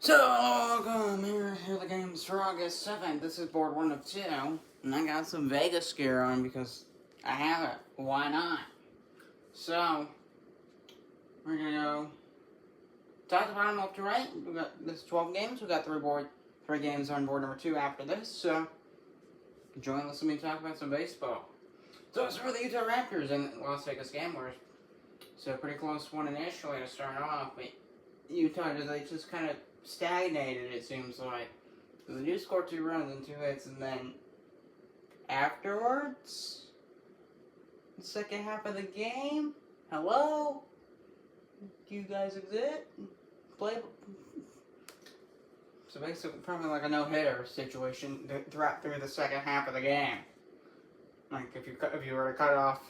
So, welcome, here are the games for August 7th. This is board 1 of 2, and I got some Vegas gear on because I have it. Why not? So, we're gonna go top to bottom, left to right. We got this 12 games. We got three games on board number 2 after this. So, join us and me talk about some baseball. So, it's for the Utah Raptors and Las Vegas Gamblers. So, pretty close one initially to start off, but Utah just kind of stagnated, it seems like. They do score 2 runs and 2 hits, and then afterwards, the second half of the game, hello? Do you guys exist? Play? So basically, probably like a no-hitter situation through the second half of the game. Like if you were to cut off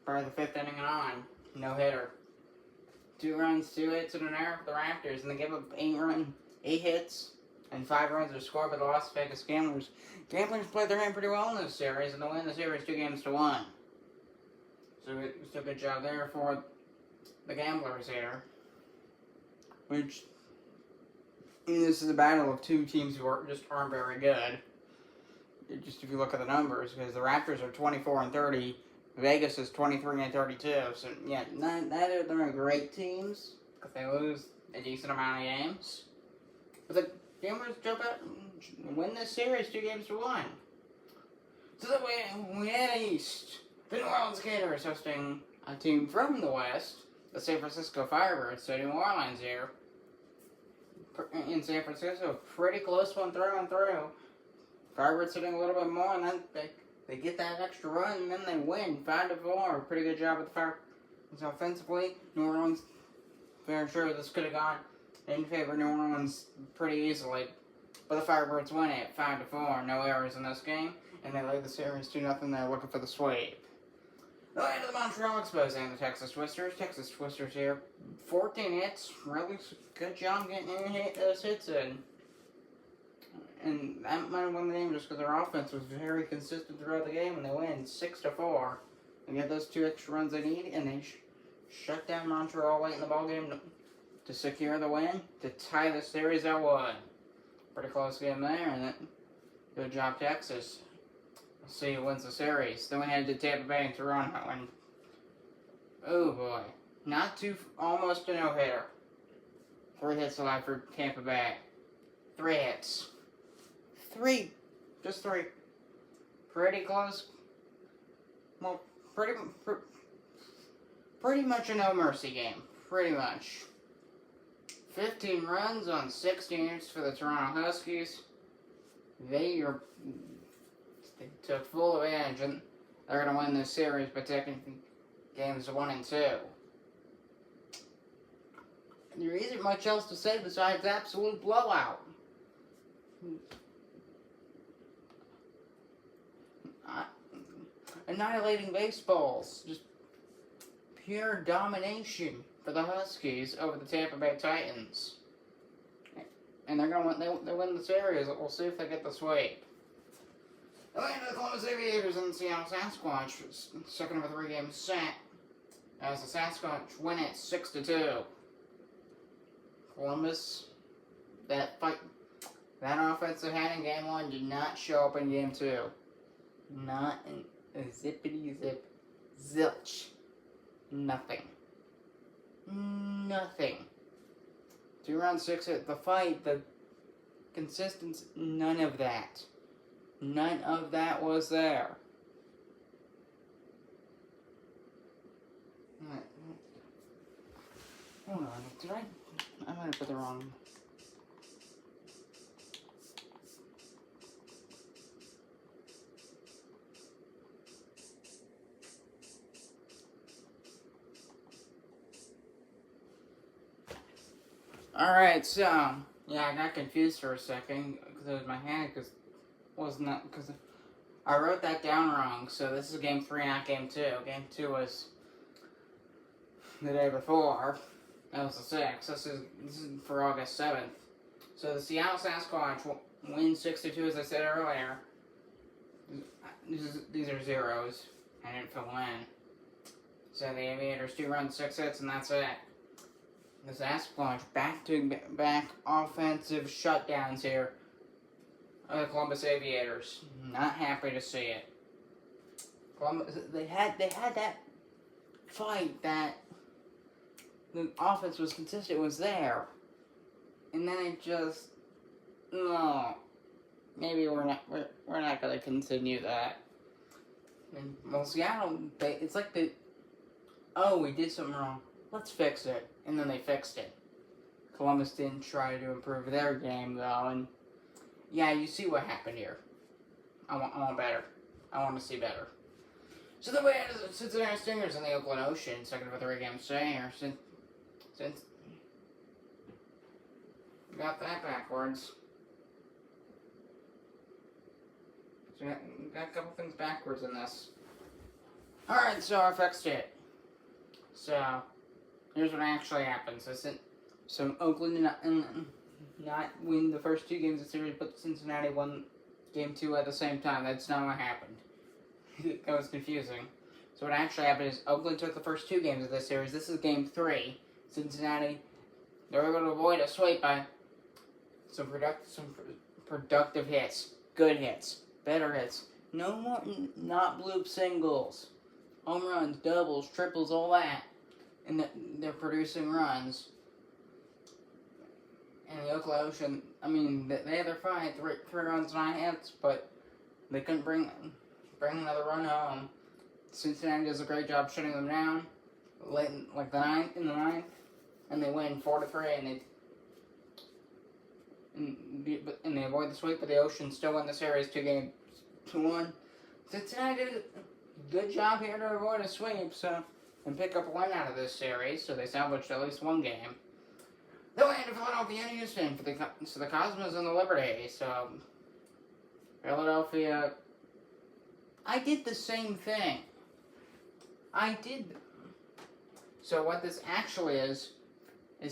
by the 5th inning and on, no-hitter. 2 runs, 2 hits, and an error for the Raptors, and they give up 8 hits, and 5 runs are scored by the Las Vegas Gamblers. Gamblers played their hand pretty well in this series, and they win the series 2-1. So it's a good job there for the Gamblers here. Which, this is a battle of 2 teams who aren't very good. Just if you look at the numbers, because the Raptors are 24-30. Vegas is 23-32, so yeah, neither of them are great teams, because they lose a decent amount of games. But the Gamblers jump out and win this series 2-1. So that way, we head east. The New Orleans Gators hosting a team from the west, the San Francisco Firebirds, so New Orleans here. In San Francisco, pretty close one through and through. Firebirds sitting a little bit more, and then they get that extra run, and then they win 5-4. Pretty good job with the Firebirds offensively. New Orleans, very sure this could have gone in favor of New Orleans pretty easily. But the Firebirds win it 5-4. No errors in this game, and they lead the series 2-0. They're looking for the sweep. The land of the Montreal Expos and the Texas Twisters. Texas Twisters here, 14 hits. Really good job getting those hits in. And that might have won the game just because their offense was very consistent throughout the game, and they win 6-4. They get those 2 extra runs they need, and they shut down Montreal late in the ballgame to secure the win, to tie the series at 1. Pretty close game there, and good job, Texas. We'll see who wins the series. Then we head to Tampa Bay and Toronto, and oh boy, almost a no-hitter. 3 hits allowed for Tampa Bay. 3 hits. 3. Just 3. Pretty close. Well, pretty much a no-mercy game. Pretty much. 15 runs on 16 hits for the Toronto Huskies. They took full advantage, and they're going to win this series by taking games 1 and 2. There isn't much else to say besides absolute blowout. Annihilating baseballs. Just pure domination for the Huskies over the Tampa Bay Titans. And they're going to they win the series. We'll see if they get the sweep. The land of the Columbus Aviators and the Seattle Sasquatch, second of a 3-game set, as the Sasquatch win it 6-2. Columbus, that offense they had in game 1 did not show up in game 2. Not a zippity zip, zilch. Nothing. 2 rounds, 6 hit. The fight, the consistency, none of that. None of that was there. Hold on, I might have put the wrong... Alright, so, yeah, I got confused for a second, because it was my hand, because I wrote that down wrong, so this is game 3, not game 2. Game 2 was the day before. That was the 6th. This is for August 7th. So the Seattle Sasquatch wins 6-2, as I said earlier. These are zeros. I didn't fill in. So the Aviators 2 runs, 6 hits, and that's it. the Sasquatch back-to-back offensive shutdowns here of the Columbus Aviators. Not happy to see it. Columbus, they had that fight that the offense was consistent, was there, and then it just no. Maybe we're not going to continue that. And well, Seattle, it's like we did something wrong. Let's fix it, and then they fixed it. Columbus didn't try to improve their game though, and yeah, you see what happened here. I want better. I want to see better. So then we had the Cincinnati Stingers in the Oakland Ocean, second of a 3-game series. Since we got that backwards. So we got a couple things backwards in this. Alright, so I fixed it. So, here's what actually happened. So Oakland did not win the first 2 games of the series, but Cincinnati won Game 2 at the same time. That's not what happened. That was confusing. So what actually happened is Oakland took the first 2 games of this series. This is Game 3. Cincinnati, they were able to avoid a sweep by some productive hits. Good hits. Better hits. No more, not bloop singles. Home runs, doubles, triples, all that. And they're producing runs. And the Oakland Ocean, I mean, they had their fight, 3 runs, 9 hits, but they couldn't bring another run home. Cincinnati does a great job shutting them down, late in the ninth, and they win 4-3, and they avoid the sweep, but the Ocean still win the series 2-1. Cincinnati did a good job here to avoid a sweep, and pick up a win out of this series, so they salvaged at least 1 game. Then we had to Philadelphia and Houston for the Cosmos and the Liberty. So Philadelphia, I did the same thing. So what this actually is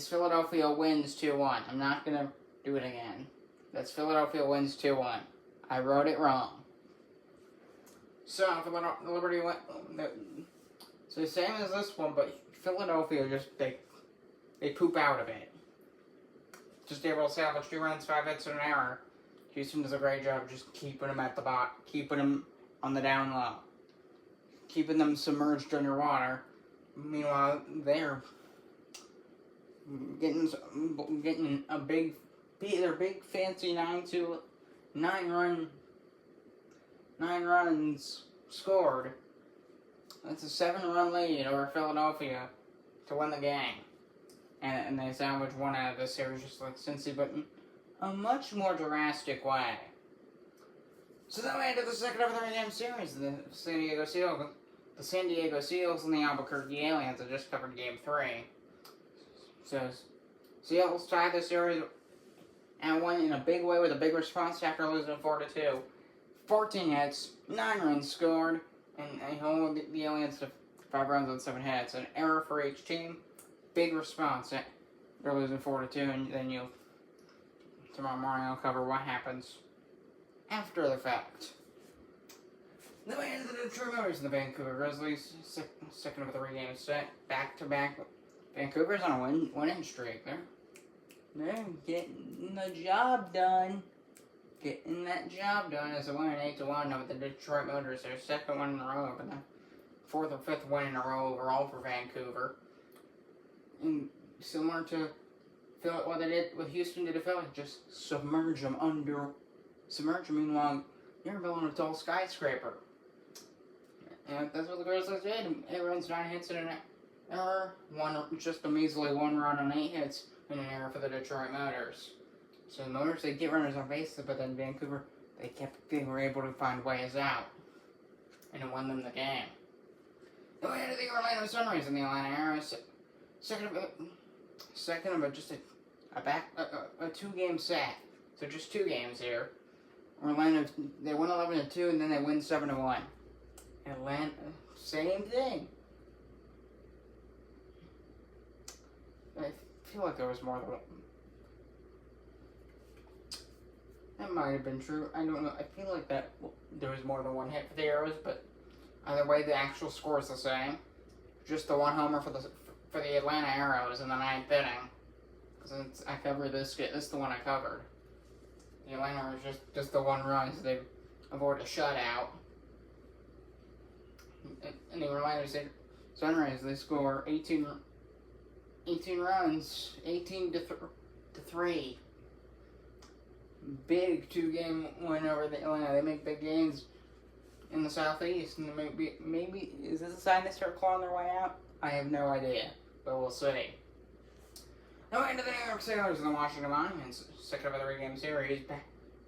Philadelphia wins 2-1. I'm not gonna do it again. That's Philadelphia wins 2-1. I wrote it wrong. So the Liberty went. So same as this one, but Philadelphia just they poop out of it. Just able to salvage 2 runs, 5 hits, and an error. Houston does a great job of just keeping them at the bottom, keeping them on the down low, keeping them submerged underwater. Meanwhile, they're getting a big fancy 9 runs scored. That's a 7-run lead over Philadelphia to win the game. And they salvage 1 out of this series just like Cincy, but in a much more drastic way. So then we had the second of the 3-game series, the San Diego Seals and the Albuquerque Aliens. I just covered Game 3. So Seals tied the series and won in a big way with a big response after losing 4-2. 14 hits, 9 runs scored, and they hold the Aliens to 5 runs on 7 hits. An error for each team. Big response. They're losing 4-2, and then tomorrow morning I'll cover what happens after the fact. Then we had the Detroit Motors and the Vancouver Grizzlies, second of a 3-game set, back-to-back. Vancouver's on a winning streak. They're getting the job done. Getting that job done as a win 8-1 over the Detroit Motors. Their second one in a row, but the 4th or 5th win in a row overall for Vancouver. And similar to what they did, what Houston did to Philly, just submerge them. Meanwhile, you're building a tall skyscraper. And that's what the Grizzlies did. 8 runs, 9 hits, and an error. Just a measly 1 run on 8 hits, and an error for the Detroit Motors. So the Motors, they get runners on bases, but then Vancouver, they were able to find ways out, and it won them the game. Then we had the Orlando Sunrise and the Atlanta Arrows. Second of just a 2-game set. So just 2 games here. Orlando, they win 11-2, and then they win 7-1. Atlanta, same thing. I feel like there was more than one. That might have been true. I don't know. I feel like that there was more than 1 hit for the Arrows, but either way, the actual score is the same. Just the 1 homer for for the Atlanta Arrows in the 9th inning. Because I covered this. This is the one I covered. The Atlanta was just the one run, so they avoided a shutout. And the Orlando State Sunrise, they score 18 runs, 18 to 3. Big 2-game win over the Atlanta. They make big gains in the Southeast, and maybe is this a sign they start clawing their way out? I have no idea, but we'll see. Now into the New York Sailors and the Washington Monuments, second of a 3-game series,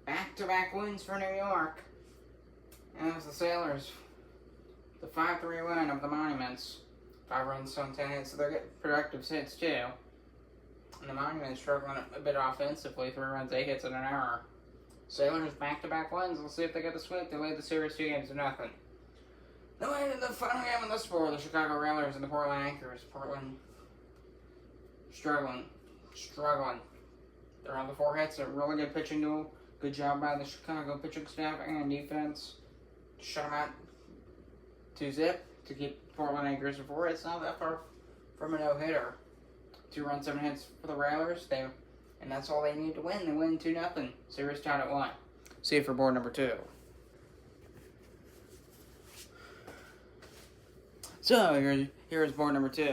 back-to-back wins for New York. And it was the Sailors, the 5-3 win of the Monuments. 5 runs on 10 hits, so they're getting productive hits too. And the Monuments struggling a bit offensively, 3 runs, 8 hits, and an error. Sailors back-to-back wins. We'll see if they get the sweep. They lead the series 2-0. Then we into the final game of the sport, the Chicago Railers and the Portland Anchors. Portland struggling. They're on the 4 hits. A really good pitching duel. Good job by the Chicago pitching staff and defense. Shut them out 2-0 to keep Portland Anchors to 4 hits. Not that far from a no-hitter. 2 runs, 7 hits for the Railers. And that's all they need to win. They win 2-0. Series tied at 1. See you for board number 2. So here's board number 2.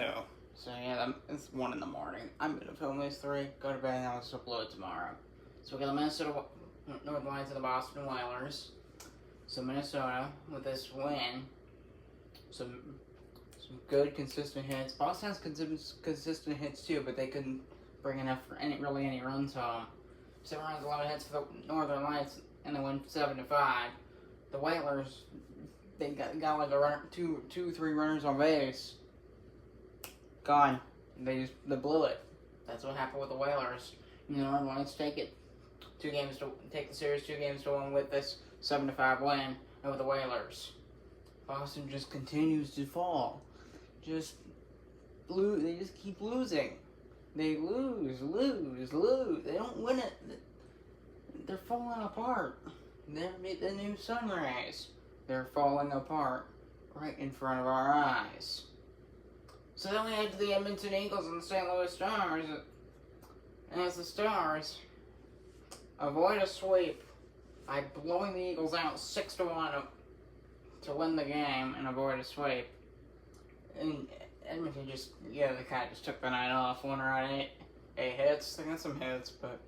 So yeah, it's 1 in the morning. I'm gonna film these 3. Go to bed and I'll just upload tomorrow. So we got the Minnesota North Lions and the Boston Whalers. So Minnesota with this win, some good consistent hits. Boston has consistent hits too, but they couldn't bring enough for any runs home. 7 runs, 11 hits for the Northern Lights, and they win 7-5. The Whalers, they got like a runner, 2-3 runners on base. Gone. They blew it. That's what happened with the Whalers. The Northern Lights take the series 2-1 with this 7-5 win over the Whalers. Boston just continues to fall. They just keep losing. They lose. They don't win it. They're falling apart. They're the new Sunrise. They're falling apart right in front of our eyes. So then we head to the Edmonton Eagles and the St. Louis Stars. And as the Stars avoid a sweep by blowing the Eagles out 6-1 to win the game and avoid a sweep. And Edmonton they kind of just took the night off. 1 run, 8 hits. They got some hits, but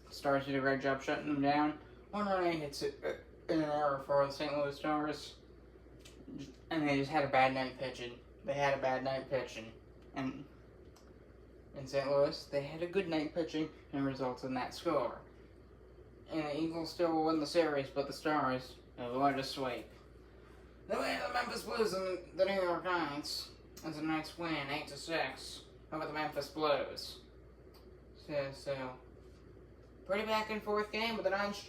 Stars did a great job shutting them down. 1 run, 8 hits in an error for the St. Louis Stars. And they just had a bad night pitching. And in St. Louis, they had a good night pitching and results in that score. And the Eagles still will win the series, but the Stars avoid a sweep. Then we have the Memphis Blues and the New York Giants as the Knights win 8-6 over the Memphis Blues. So pretty back and forth game, but the Knights,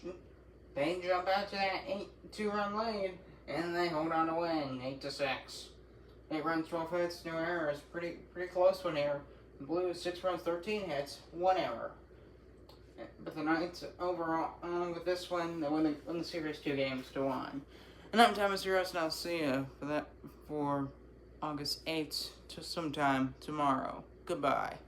they jump out to that 2-run lead, and they hold on to win 8-6. 8 runs, 12 hits, no errors. Pretty close one here. The Blues 6 runs, 13 hits, 1 error. But the Knights overall, with this one, they win the series 2-1. And I'm Thomas Heroes, and I'll see you for August 8th to sometime tomorrow. Goodbye.